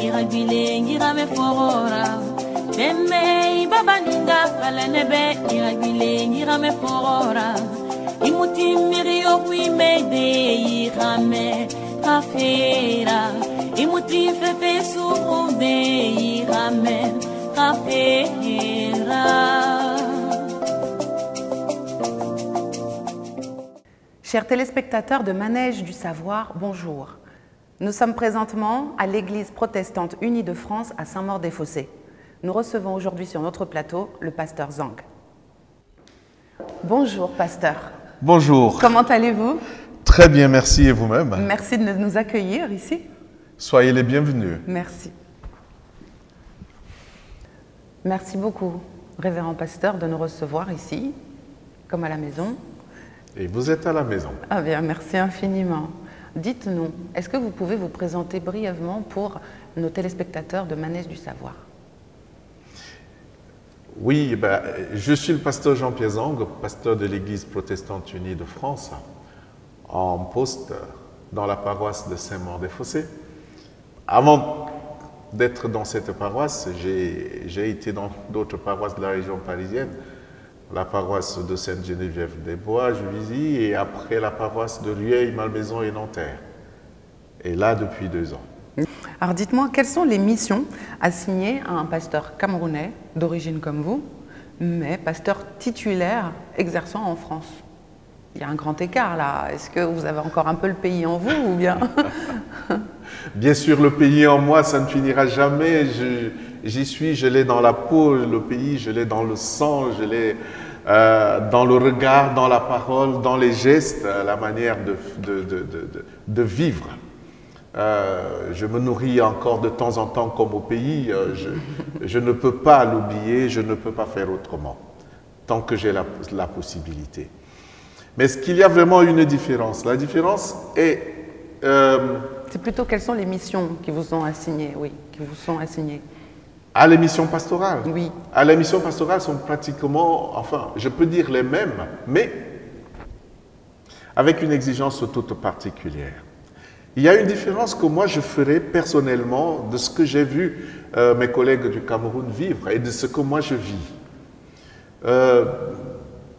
iragile ngira me forora. Meme baba ninga falenebe iragile ngira me forora. Imuti mirio kui mede irame kafera. Imuti fefe surude irame kafera. Chers téléspectateurs de Manège du Savoir, bonjour. Nous sommes présentement à l'Église protestante unie de France à Saint-Maur-des-Fossés. Nous recevons aujourd'hui sur notre plateau le pasteur Zang. Bonjour pasteur. Bonjour. Comment allez-vous? Très bien, merci, et vous-même? Merci de nous accueillir ici. Soyez les bienvenus. Merci. Merci beaucoup, révérend pasteur, de nous recevoir ici, comme à la maison. Et vous êtes à la maison. Ah bien, merci infiniment. Dites-nous, est-ce que vous pouvez vous présenter brièvement pour nos téléspectateurs de Manège du Savoir? Oui, je suis le pasteur Jean-Pierre Zang, pasteur de l'Église protestante unie de France, en poste dans la paroisse de Saint-Maur-des-Fossés. Avant d'être dans cette paroisse, j'ai été dans d'autres paroisses de la région parisienne, la paroisse de Sainte-Geneviève-des-Bois, Juvisy, et après la paroisse de Rueil, Malmaison et Nanterre. Et là, depuis 2 ans. Alors dites-moi, quelles sont les missions assignées à un pasteur camerounais, d'origine comme vous, mais pasteur titulaire exerçant en France? Il y a un grand écart là. Est-ce que vous avez encore un peu le pays en vous ou bien? Bien sûr, le pays en moi, ça ne finira jamais. J'y suis, je l'ai dans la peau, le pays, je l'ai dans le sang, je l'ai dans le regard, dans la parole, dans les gestes, la manière de vivre. Je me nourris encore de temps en temps comme au pays. Je ne peux pas l'oublier, je ne peux pas faire autrement, tant que j'ai la possibilité. Mais est-ce qu'il y a vraiment une différence? La différence est... C'est plutôt quelles sont les missions qui vous sont assignées, oui, qui vous sont assignées? À les missions pastorales? Oui. À les missions pastorales sont pratiquement, enfin, je peux dire les mêmes, mais avec une exigence toute particulière. Il y a une différence que moi je ferai personnellement de ce que j'ai vu mes collègues du Cameroun vivre et de ce que moi je vis.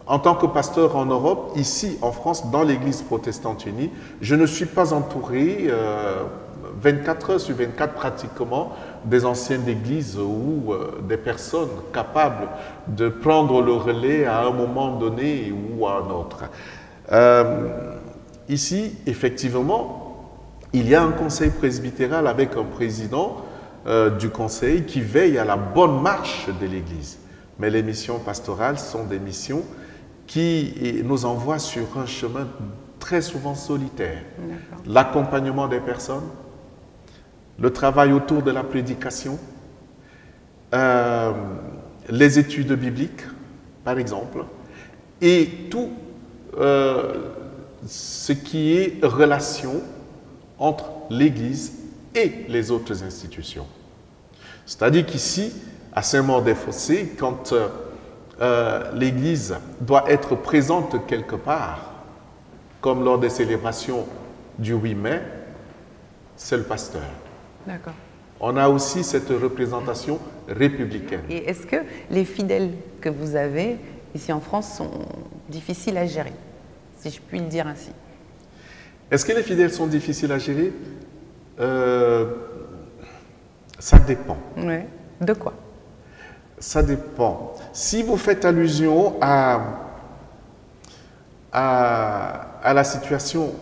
En tant que pasteur en Europe, ici en France, dans l'Église protestante unie, je ne suis pas entouré 24 heures sur 24 pratiquement des anciens d'église ou des personnes capables de prendre le relais à un moment donné ou à un autre. Ici, effectivement, il y a un conseil presbytéral avec un président du conseil qui veille à la bonne marche de l'Église. Mais les missions pastorales sont des missions qui nous envoient sur un chemin très souvent solitaire. L'accompagnement des personnes, le travail autour de la prédication, les études bibliques, par exemple, et tout ce qui est relation entre l'Église et les autres institutions. C'est-à-dire qu'ici, à Saint-Maur-des-Fossés, quand l'Église doit être présente quelque part, comme lors des célébrations du 8 mai, c'est le pasteur. D'accord. On a aussi cette représentation républicaine. Et est-ce que les fidèles que vous avez ici en France sont difficiles à gérer, si je puis le dire ainsi? Est-ce que les fidèles sont difficiles à gérer? Ça dépend. Oui. De quoi? Ça dépend. Si vous faites allusion à la situation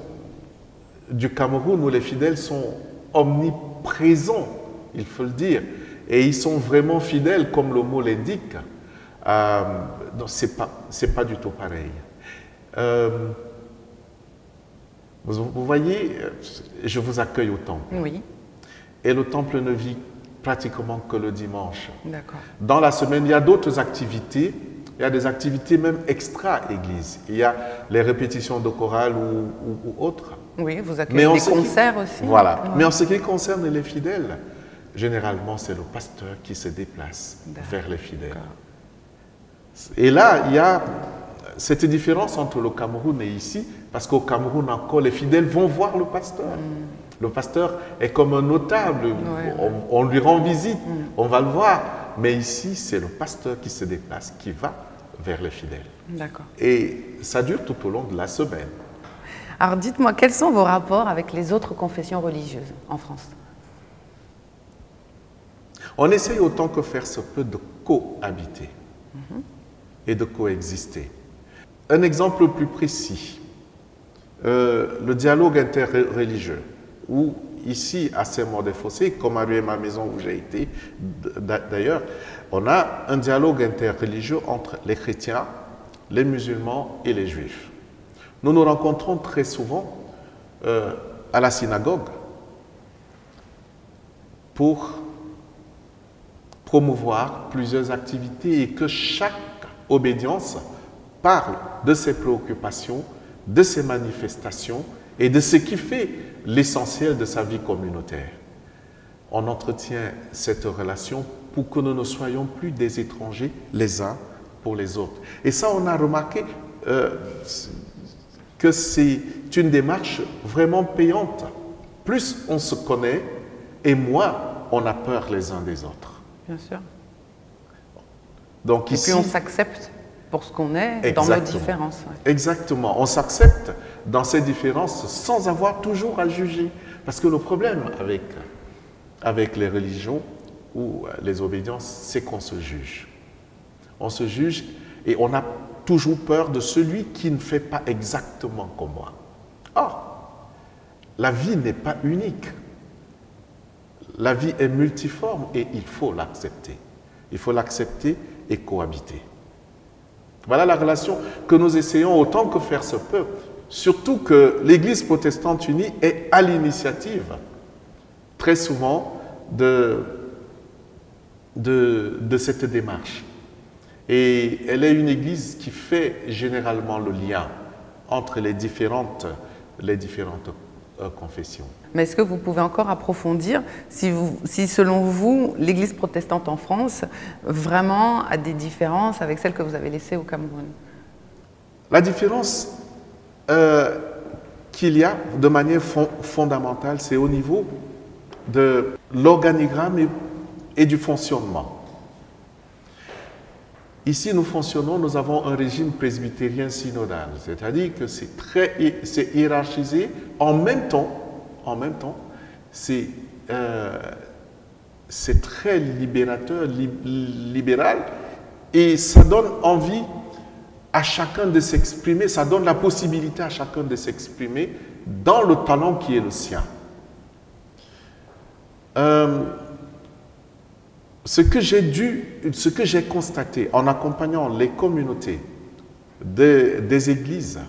du Cameroun où les fidèles sont omniprésents, il faut le dire, et ils sont vraiment fidèles comme le mot l'indique, non, c'est pas du tout pareil. Vous voyez, je vous accueille au temple. Oui. Et le temple ne vit pratiquement que le dimanche. D'accord. Dans la semaine, il y a d'autres activités. Il y a des activités même extra-église. Il y a les répétitions de chorale ou autres. Oui, vous accueillez des concerts aussi. Voilà. Ouais. Mais en ce qui concerne les fidèles, généralement, c'est le pasteur qui se déplace vers les fidèles. Et là, il y a cette différence entre le Cameroun et ici, parce qu'au Cameroun encore, les fidèles vont voir le pasteur. Le pasteur est comme un notable, on lui rend visite, on va le voir. Mais ici, c'est le pasteur qui se déplace, qui va vers les fidèles. D'accord. Et ça dure tout au long de la semaine. Alors dites-moi, quels sont vos rapports avec les autres confessions religieuses en France? On essaye autant que faire se peut de cohabiter et de coexister. Un exemple plus précis, le dialogue interreligieux, où ici à Saint-Maur-des-Fossés, comme à ma maison où j'ai été d'ailleurs, on a un dialogue interreligieux entre les chrétiens, les musulmans et les juifs. Nous nous rencontrons très souvent à la synagogue pour promouvoir plusieurs activités et que chaque obédience parle de ses préoccupations, de ses manifestations et de ce qui fait l'essentiel de sa vie communautaire. On entretient cette relation pour que nous ne soyons plus des étrangers les uns pour les autres. Et ça, on a remarqué que c'est une démarche vraiment payante. Plus on se connaît et moins on a peur les uns des autres. Bien sûr. Donc et ici, puis on s'accepte pour ce qu'on est, exactement, dans nos différences. Ouais. Exactement. On s'accepte dans ces différences sans avoir toujours à juger. Parce que le problème avec les religions ou les obédiences, c'est qu'on se juge. On se juge et on a toujours peur de celui qui ne fait pas exactement comme moi. Or, la vie n'est pas unique. La vie est multiforme et il faut l'accepter. Il faut l'accepter et cohabiter. Voilà la relation que nous essayons autant que faire se peut. Surtout que l'Église protestante unie est à l'initiative, très souvent, de cette démarche. Et elle est une Église qui fait généralement le lien entre les différentes confessions. Mais est-ce que vous pouvez encore approfondir si selon vous, l'Église protestante en France vraiment a des différences avec celle que vous avez laissée au Cameroun? La différence qu'il y a de manière fondamentale, c'est au niveau de l'organigramme et du fonctionnement. Ici, nous fonctionnons, nous avons un régime presbytérien synodal, c'est-à-dire que c'est hiérarchisé. En même temps, c'est très libérateur, libéral, et ça donne envie à chacun de s'exprimer, ça donne la possibilité à chacun de s'exprimer dans le talent qui est le sien. Ce que j'ai constaté en accompagnant les communautés des églises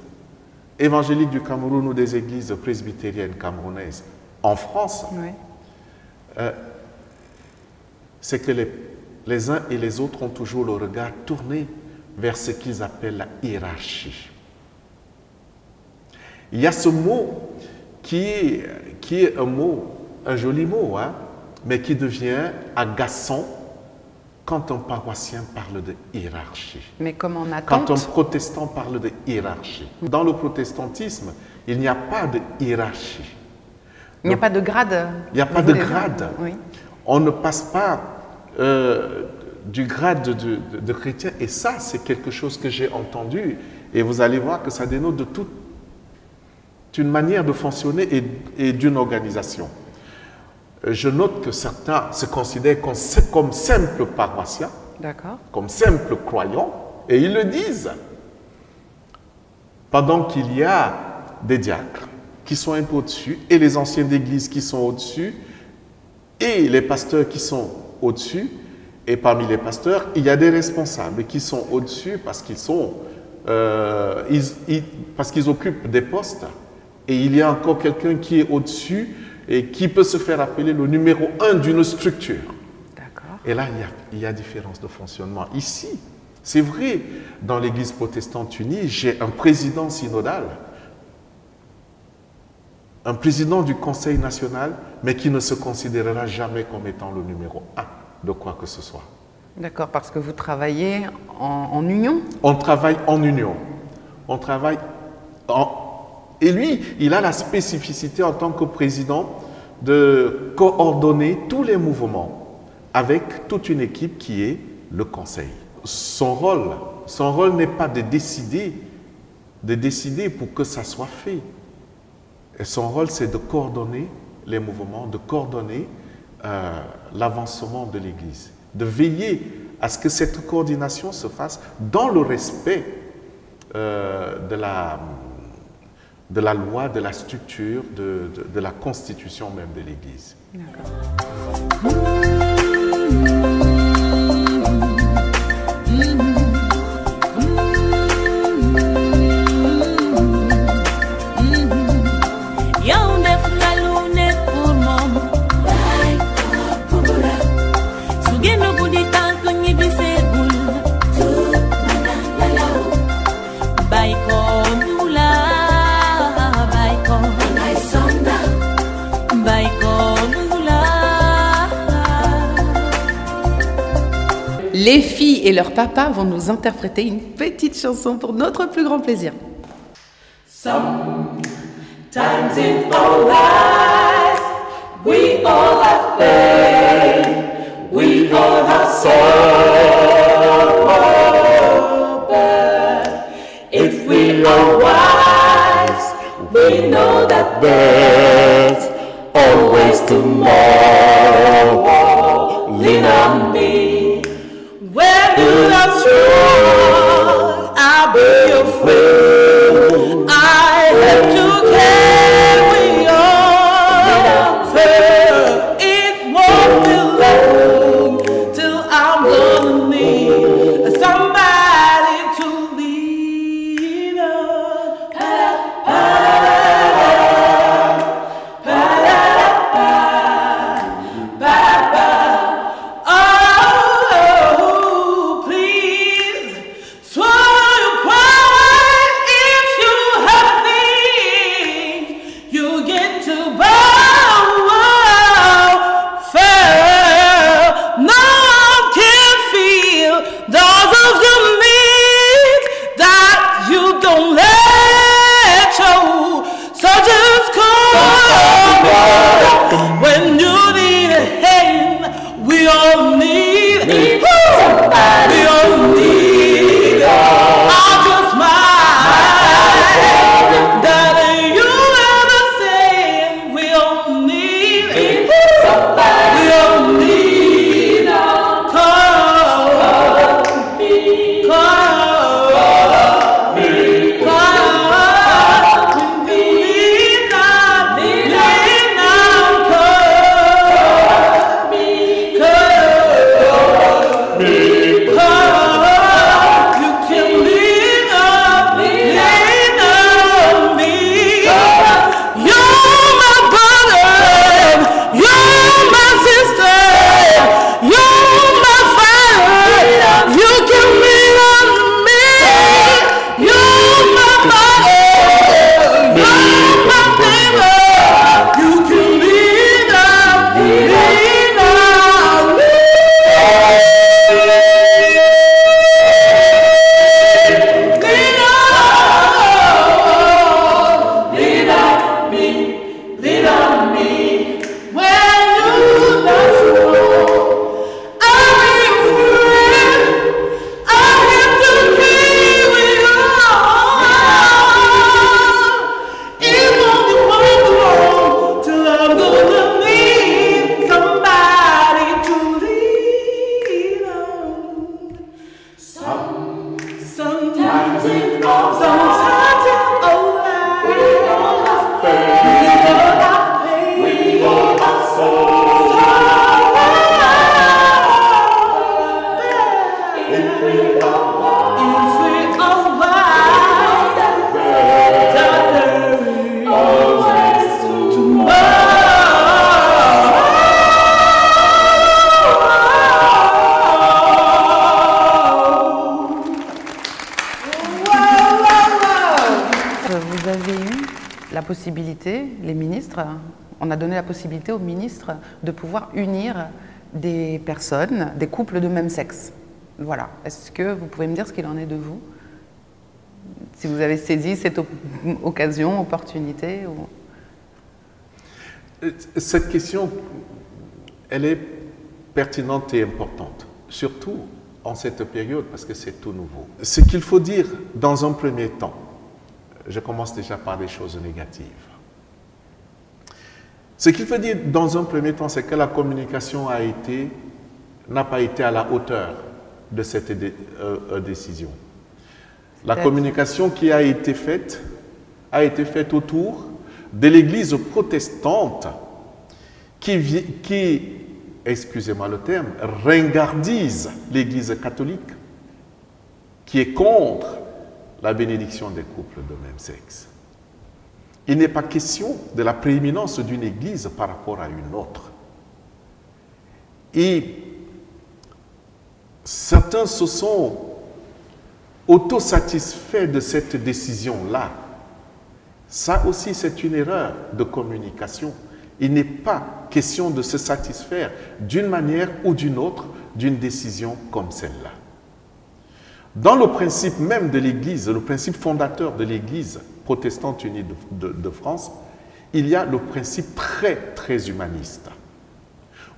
évangéliques du Cameroun ou des églises presbytériennes camerounaises en France, oui, c'est que les uns et les autres ont toujours le regard tourné vers ce qu'ils appellent la hiérarchie. Il y a ce mot qui est un joli mot, hein, mais qui devient agaçant quand un paroissien parle de hiérarchie. Mais comme en attente. Quand un protestant parle de hiérarchie. Dans le protestantisme, il n'y a pas de hiérarchie. Il n'y a pas de grade. Il n'y a pas de grade. Oui. On ne passe pas du grade de chrétien. Et ça, c'est quelque chose que j'ai entendu. Et vous allez voir que ça dénote de toute une manière de fonctionner et d'une organisation. Je note que certains se considèrent comme simples paroissiens, comme simples croyants, et ils le disent. Pendant qu'il y a des diacres qui sont un peu au-dessus, et les anciens d'église qui sont au-dessus, et les pasteurs qui sont au-dessus, et parmi les pasteurs, il y a des responsables qui sont au-dessus parce qu'ils occupent des postes, et il y a encore quelqu'un qui est au-dessus, et qui peut se faire appeler le numéro 1 d'une structure. Et là, il y a différence de fonctionnement. Ici, c'est vrai, dans l'Église protestante unie, j'ai un président synodal, un président du Conseil national, mais qui ne se considérera jamais comme étant le numéro 1 de quoi que ce soit. D'accord, parce que vous travaillez en union? On travaille en union. on travaille et lui, il a la spécificité en tant que président de coordonner tous les mouvements avec toute une équipe qui est le conseil. Son rôle n'est pas de décider pour que ça soit fait. Et son rôle, c'est de coordonner les mouvements, de coordonner l'avancement de l'Église, de veiller à ce que cette coordination se fasse dans le respect de la loi, de la structure, de la constitution même de l'Église. Les filles et leur papa vont nous interpréter une petite chanson pour notre plus grand plaisir. Sometimes in our lives we all have pain, we all have sorrow, but if we are wise, we know that there's always tomorrow. Lean on me. When you are strong, I'll be your friend. I have to carry on. It won't be long till I'm gonna need somebody to lean Oh, please swallow your pride if you have things you get to bow. Fair, no one can feel those of your needs that you don't let show. So just call when you need a hand. We all need somebody. We all need I'll just smile. Darling, you understand. We all need somebody. We all need call me. Vous avez eu la possibilité, les ministres, on a donné la possibilité aux ministres de pouvoir unir des personnes, des couples de même sexe. Voilà. Est-ce que vous pouvez me dire ce qu'il en est de vous? Si vous avez saisi cette occasion, opportunité ou... Cette question, elle est pertinente et importante, surtout en cette période parce que c'est tout nouveau. Ce qu'il faut dire dans un premier temps, je commence déjà par des choses négatives. Ce qu'il faut dire dans un premier temps, c'est que la communication n'a pas été à la hauteur de cette décision. La communication qui a été faite autour de l'Église protestante qui, excusez-moi le terme, ringardise l'Église catholique, qui est contre la bénédiction des couples de même sexe. Il n'est pas question de la prééminence d'une Église par rapport à une autre. Et certains se sont autosatisfaits de cette décision-là. Ça aussi, c'est une erreur de communication. Il n'est pas question de se satisfaire d'une manière ou d'une autre d'une décision comme celle-là. Dans le principe même de l'Église, le principe fondateur de l'Église protestante unie de France, il y a le principe très, très humaniste,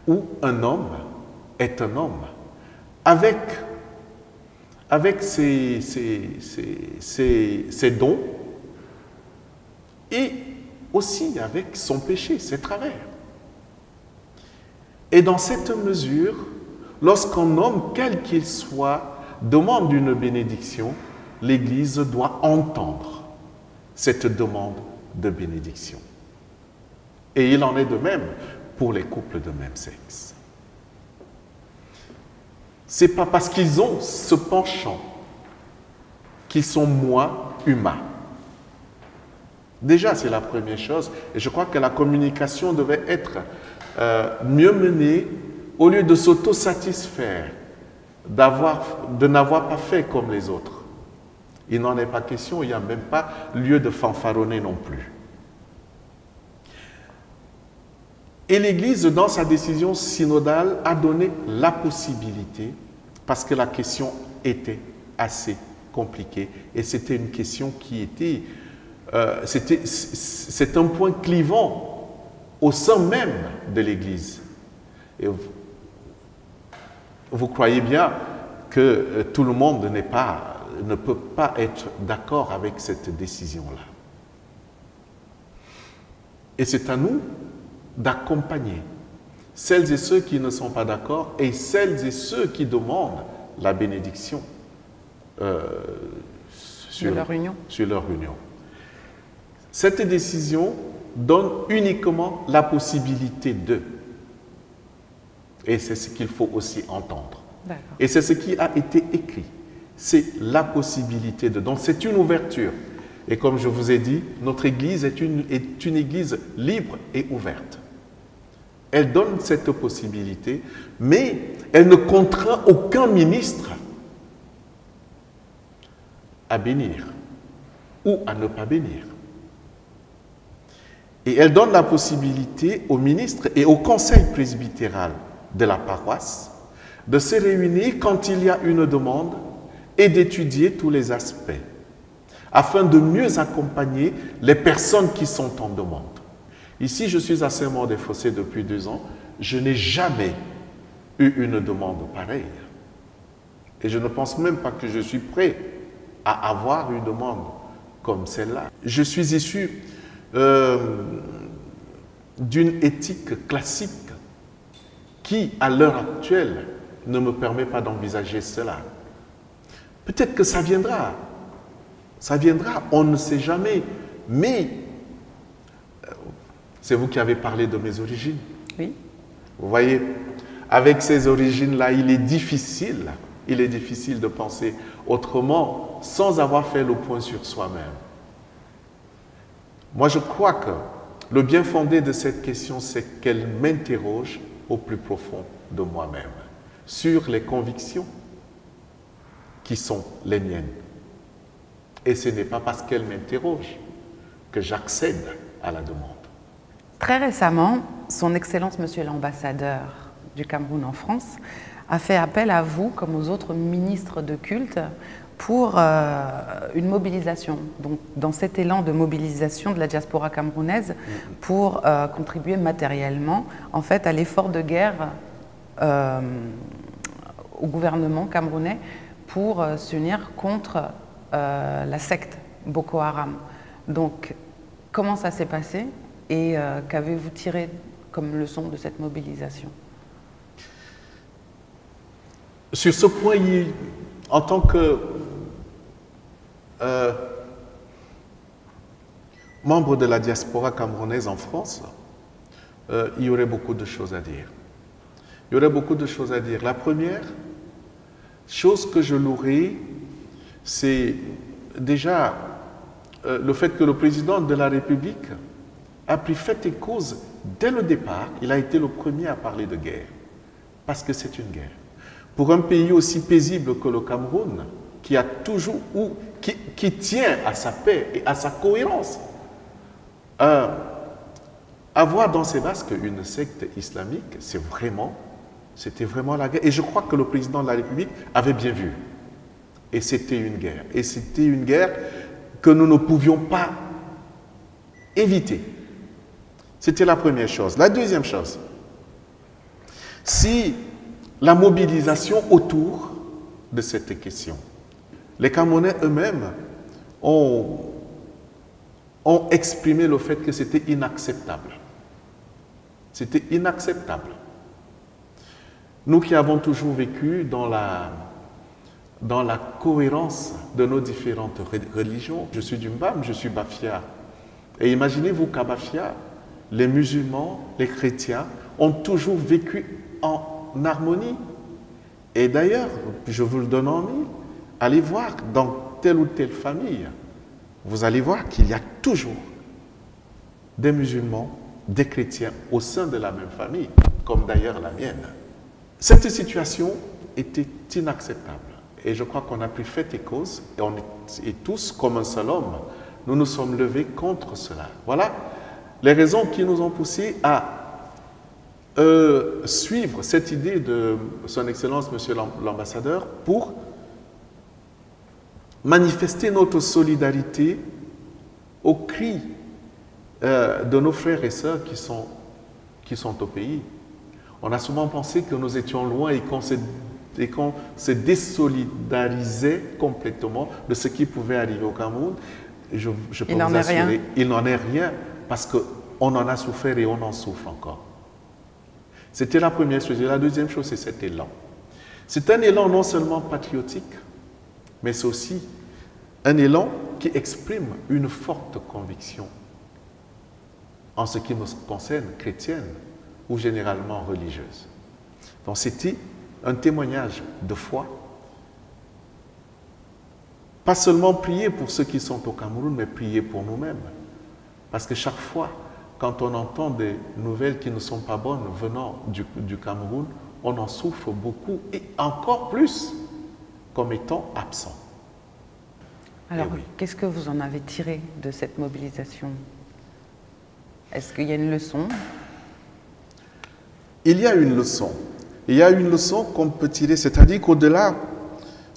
où un homme est un homme, avec ses dons, et aussi avec son péché, ses travers. Et dans cette mesure, lorsqu'un homme, quel qu'il soit, demande une bénédiction, l'Église doit entendre cette demande de bénédiction. Et il en est de même pour les couples de même sexe. Ce n'est pas parce qu'ils ont ce penchant qu'ils sont moins humains. Déjà, c'est la première chose. Et je crois que la communication devait être mieux menée au lieu de s'autosatisfaire, de n'avoir pas fait comme les autres. Il n'en est pas question, il n'y a même pas lieu de fanfaronner non plus. Et l'Église, dans sa décision synodale, a donné la possibilité, parce que la question était assez compliquée, et c'était une question qui était... c'est un point clivant au sein même de l'Église. Et vous croyez bien que tout le monde ne peut pas être d'accord avec cette décision-là. Et c'est à nous d'accompagner celles et ceux qui ne sont pas d'accord et celles et ceux qui demandent la bénédiction sur leur union. Cette décision donne uniquement la possibilité de. Et c'est ce qu'il faut aussi entendre. Et c'est ce qui a été écrit. C'est la possibilité de. Donc c'est une ouverture. Et comme je vous ai dit, notre Église est une Église libre et ouverte. Elle donne cette possibilité, mais elle ne contraint aucun ministre à bénir ou à ne pas bénir. Et elle donne la possibilité aux ministres et au conseil presbytéral de la paroisse de se réunir quand il y a une demande et d'étudier tous les aspects afin de mieux accompagner les personnes qui sont en demande. Ici, je suis à Saint-Maur-des-Fossés depuis 2 ans. Je n'ai jamais eu une demande pareille. Et je ne pense même pas que je suis prêt à avoir une demande comme celle-là. Je suis issu d'une éthique classique qui, à l'heure actuelle, ne me permet pas d'envisager cela. Peut-être que ça viendra. Ça viendra, on ne sait jamais. Mais, c'est vous qui avez parlé de mes origines. Oui. Vous voyez, avec ces origines-là, il est difficile de penser autrement sans avoir fait le point sur soi-même. Moi, je crois que le bien fondé de cette question, c'est qu'elle m'interroge au plus profond de moi-même sur les convictions qui sont les miennes. Et ce n'est pas parce qu'elle m'interroge que j'accède à la demande. Très récemment, son Excellence Monsieur l'ambassadeur du Cameroun en France a fait appel à vous, comme aux autres ministres de culte, pour une mobilisation, donc dans cet élan de mobilisation de la diaspora camerounaise pour contribuer matériellement en fait à l'effort de guerre au gouvernement camerounais pour s'unir contre la secte Boko Haram. Donc, comment ça s'est passé et qu'avez-vous tiré comme leçon de cette mobilisation? Sur ce point, en tant que membre de la diaspora camerounaise en France, il y aurait beaucoup de choses à dire. Il y aurait beaucoup de choses à dire. La première chose que je louerais, c'est déjà le fait que le président de la République a pris fait et cause dès le départ. Il a été le premier à parler de guerre, parce que c'est une guerre. Pour un pays aussi paisible que le Cameroun, qui a toujours qui tient à sa paix et à sa cohérence, avoir dans ses basques une secte islamique, c'était vraiment la guerre. Et je crois que le président de la République avait bien vu. Et c'était une guerre. Et c'était une guerre que nous ne pouvions pas éviter. C'était la première chose. La deuxième chose, si la mobilisation autour de cette question, les Camerounais eux-mêmes ont exprimé le fait que c'était inacceptable. C'était inacceptable. Nous qui avons toujours vécu dans la cohérence de nos différentes religions, je suis du Mbam, je suis Bafia. Et imaginez-vous qu'à Bafia, les musulmans, les chrétiens ont toujours vécu en harmonie. Et d'ailleurs, je vous le donne en mille, allez voir dans telle ou telle famille, vous allez voir qu'il y a toujours des musulmans, des chrétiens au sein de la même famille, comme d'ailleurs la mienne. Cette situation était inacceptable. Et je crois qu'on a pris fait et cause, et tous, comme un seul homme, nous nous sommes levés contre cela. Voilà les raisons qui nous ont poussés à suivre cette idée de Son Excellence, Monsieur l'Ambassadeur, pour manifester notre solidarité aux cris de nos frères et sœurs qui sont au pays. On a souvent pensé que nous étions loin et qu'on se désolidarisait complètement de ce qui pouvait arriver au Cameroun. Je peux vous assurer, il n'en est rien, parce qu'on en a souffert et on en souffre encore. C'était la première chose. Et la deuxième chose, c'est cet élan. C'est un élan non seulement patriotique, mais c'est aussi un élan qui exprime une forte conviction en ce qui nous concerne, chrétienne ou généralement religieuse. Donc c'était un témoignage de foi. Pas seulement prier pour ceux qui sont au Cameroun, mais prier pour nous-mêmes. Parce que chaque fois, quand on entend des nouvelles qui ne sont pas bonnes venant du Cameroun, on en souffre beaucoup et encore plus comme étant absent. Alors, qu'est-ce que vous en avez tiré de cette mobilisation? Est-ce qu'il y a une leçon? Il y a une leçon. Il y a une leçon qu'on peut tirer, c'est-à-dire qu'au-delà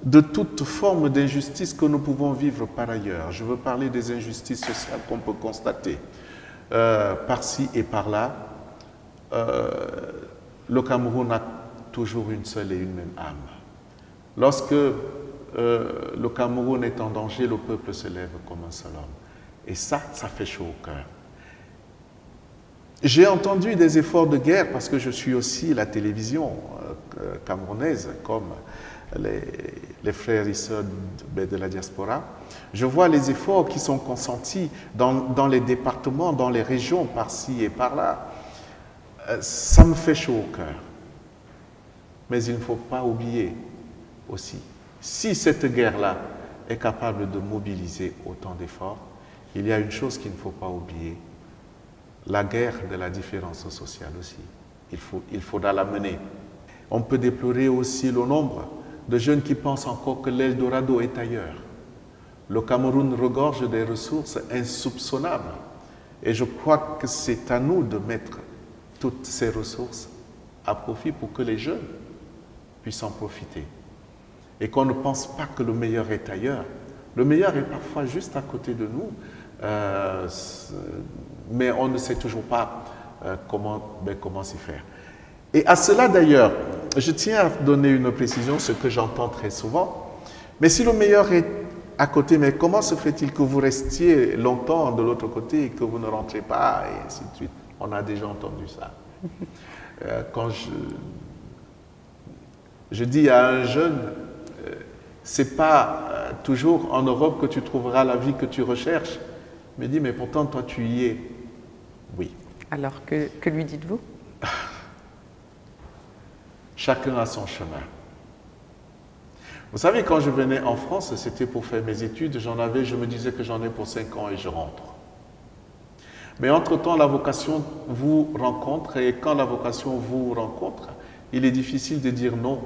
de toute forme d'injustice que nous pouvons vivre par ailleurs, je veux parler des injustices sociales qu'on peut constater par-ci et par-là, le Cameroun a toujours une seule et une même âme. Lorsque le Cameroun est en danger, le peuple se lève comme un seul homme. Et ça fait chaud au cœur. J'ai entendu des efforts de guerre, parce que je suis aussi la télévision camerounaise, comme les frères et sœurs de la diaspora. Je vois les efforts qui sont consentis dans les départements, dans les régions, par-ci et par-là. Ça me fait chaud au cœur. Mais il ne faut pas oublier aussi, si cette guerre-là est capable de mobiliser autant d'efforts, il y a une chose qu'il ne faut pas oublier, la guerre de la différence sociale aussi. Il faudra la mener. On peut déplorer aussi le nombre de jeunes qui pensent encore que l'Eldorado est ailleurs. Le Cameroun regorge des ressources insoupçonnables. Et je crois que c'est à nous de mettre toutes ces ressources à profit pour que les jeunes puissent en profiter. Et qu'on ne pense pas que le meilleur est ailleurs, Le meilleur est parfois juste à côté de nous, mais on ne sait toujours pas comment s'y faire. Et à cela d'ailleurs, je tiens à donner une précision, ce que j'entends très souvent. Mais si le meilleur est à côté, mais comment se fait-il que vous restiez longtemps de l'autre côté et que vous ne rentrez pas, et ainsi de suite? On a déjà entendu ça. Quand je dis à un jeune, c'est pas toujours en Europe que tu trouveras la vie que tu recherches. Il me dit, mais pourtant toi tu y es. Oui. Alors que lui dites-vous? Chacun a son chemin. Vous savez, quand je venais en France, c'était pour faire mes études, je me disais que j'en ai pour 5 ans et je rentre. Mais entre-temps, la vocation vous rencontre, et quand la vocation vous rencontre, il est difficile de dire non.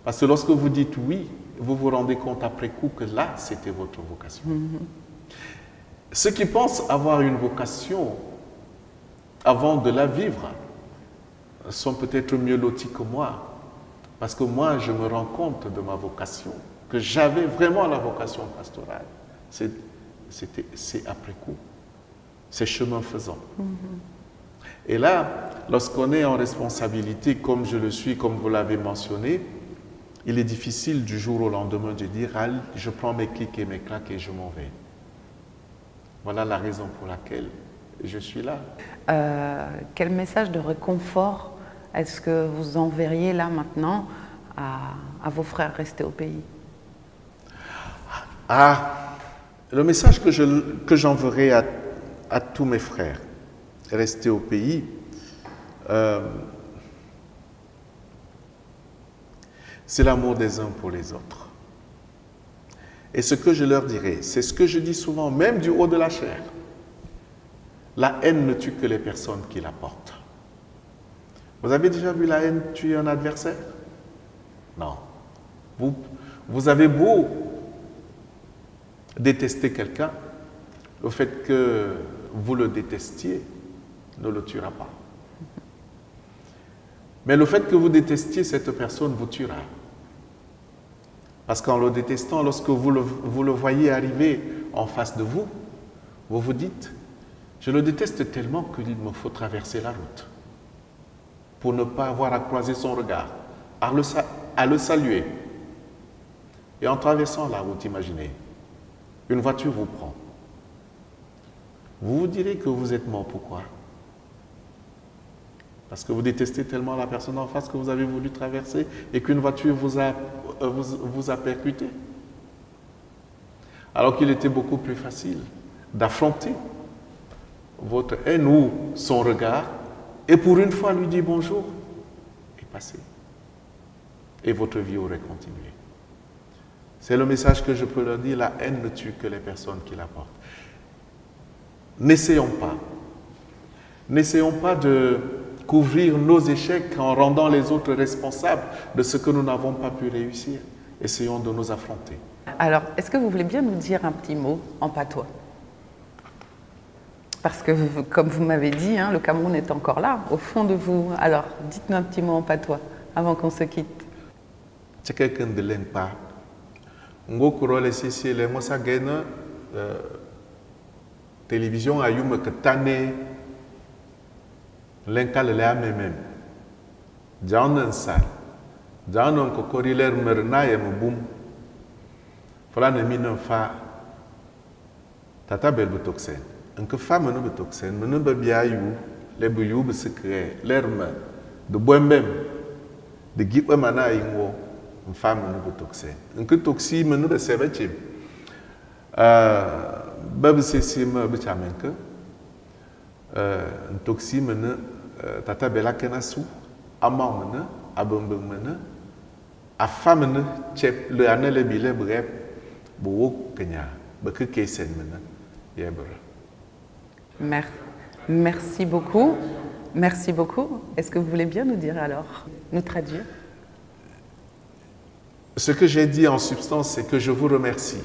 Parce que lorsque vous dites oui, vous vous rendez compte après coup que là, c'était votre vocation. Ceux qui pensent avoir une vocation avant de la vivre sont peut-être mieux lotis que moi. Parce que moi, je me rends compte de ma vocation, que j'avais vraiment la vocation pastorale. C'est après coup. C'est chemin faisant. Et là, lorsqu'on est en responsabilité, comme je le suis, comme vous l'avez mentionné, il est difficile du jour au lendemain de dire « je prends mes clics et mes claques et je m'en vais ». Voilà la raison pour laquelle je suis là. Quel message de réconfort est-ce que vous enverriez là maintenant à vos frères restés au pays? Le message que j'enverrai à tous mes frères restés au pays, c'est l'amour des uns pour les autres. Et ce que je leur dirai, c'est ce que je dis souvent, même du haut de la chair. La haine ne tue que les personnes qui la portent. Vous avez déjà vu la haine tuer un adversaire? Non. Vous avez beau détester quelqu'un, le fait que vous le détestiez ne le tuera pas. Mais le fait que vous détestiez cette personne vous tuera. Parce qu'en le détestant, lorsque vous le voyez arriver en face de vous, vous vous dites, je le déteste tellement qu'il me faut traverser la route pour ne pas avoir à croiser son regard, à le saluer. Et en traversant la route, imaginez, une voiture vous prend. Vous vous direz que vous êtes mort. Pourquoi? Parce que vous détestez tellement la personne en face que vous avez voulu traverser et qu'une voiture vous a percuté. Alors qu'il était beaucoup plus facile d'affronter votre haine ou son regard et pour une fois lui dire bonjour et passer. Et votre vie aurait continué. C'est le message que je peux leur dire, la haine ne tue que les personnes qui la portent. N'essayons pas de couvrir nos échecs en rendant les autres responsables de ce que nous n'avons pas pu réussir. Essayons de nous affronter. Alors, est-ce que vous voulez bien nous dire un petit mot en patois? Parce que, comme vous m'avez dit, le Cameroun est encore là, au fond de vous. Alors, dites-nous un petit mot en patois, avant qu'on se quitte. Quelqu'un de l'ENPA. Ngokuro sisi le mosa gena télévision a yume que tane l'enka le a même. Janan sal. Janan ko koriler merna ya mbum. Fala ne minan fa tata bel butoksen. Un que femme no butoksen, menen ba biayu le buyu be secret, l'erme de boembem de gipa mana inwo. Une femme ne peut toxer. Un que toxi me ne recevait pas. Bab c'est si me bicamenque. Un toxi me ne tata bela kenasu. Amant me ne abombe me ne. A femme ne chep le année le billet bref. Beau kenya. Beke kesen me ne. Yebra. Merci beaucoup. Merci beaucoup. Est-ce que vous voulez bien nous dire alors, nous traduire? Ce que j'ai dit en substance, c'est que je vous remercie.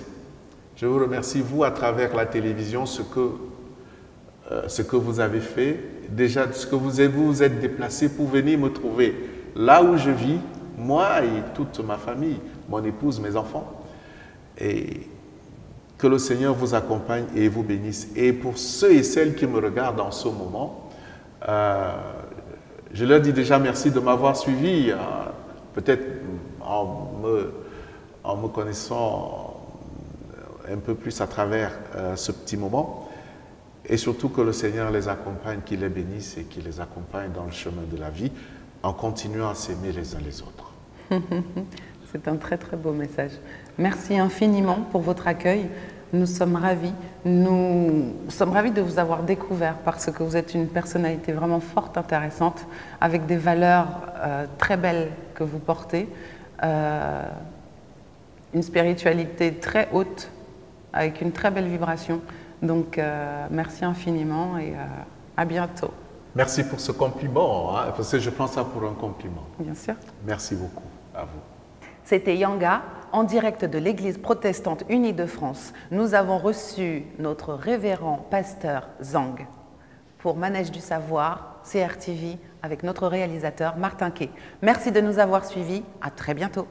Je vous remercie, vous, à travers la télévision, ce que vous avez fait. Déjà, ce que vous êtes déplacé pour venir me trouver là où je vis, moi et toute ma famille, mon épouse, mes enfants. Et Que le Seigneur vous accompagne et vous bénisse. Et pour ceux et celles qui me regardent en ce moment, je leur dis déjà merci de m'avoir suivi, peut-être en me connaissant un peu plus à travers ce petit moment. Et surtout que le Seigneur les accompagne, qu'il les bénisse et qu'il les accompagne dans le chemin de la vie en continuant à s'aimer les uns les autres. C'est un très très beau message. Merci infiniment pour votre accueil. Nous sommes ravis. Nous sommes ravis de vous avoir découvert parce que vous êtes une personnalité vraiment forte, intéressante, avec des valeurs très belles que vous portez, une spiritualité très haute, avec une très belle vibration. Donc, merci infiniment et à bientôt. Merci pour ce compliment, hein, parce que je prends ça pour un compliment. Bien sûr. Merci beaucoup à vous. C'était Yanga, en direct de l'Église protestante unie de France. Nous avons reçu notre révérend pasteur Zang pour Manège du Savoir, CRTV, avec notre réalisateur Martin Quay. Merci de nous avoir suivis. À très bientôt.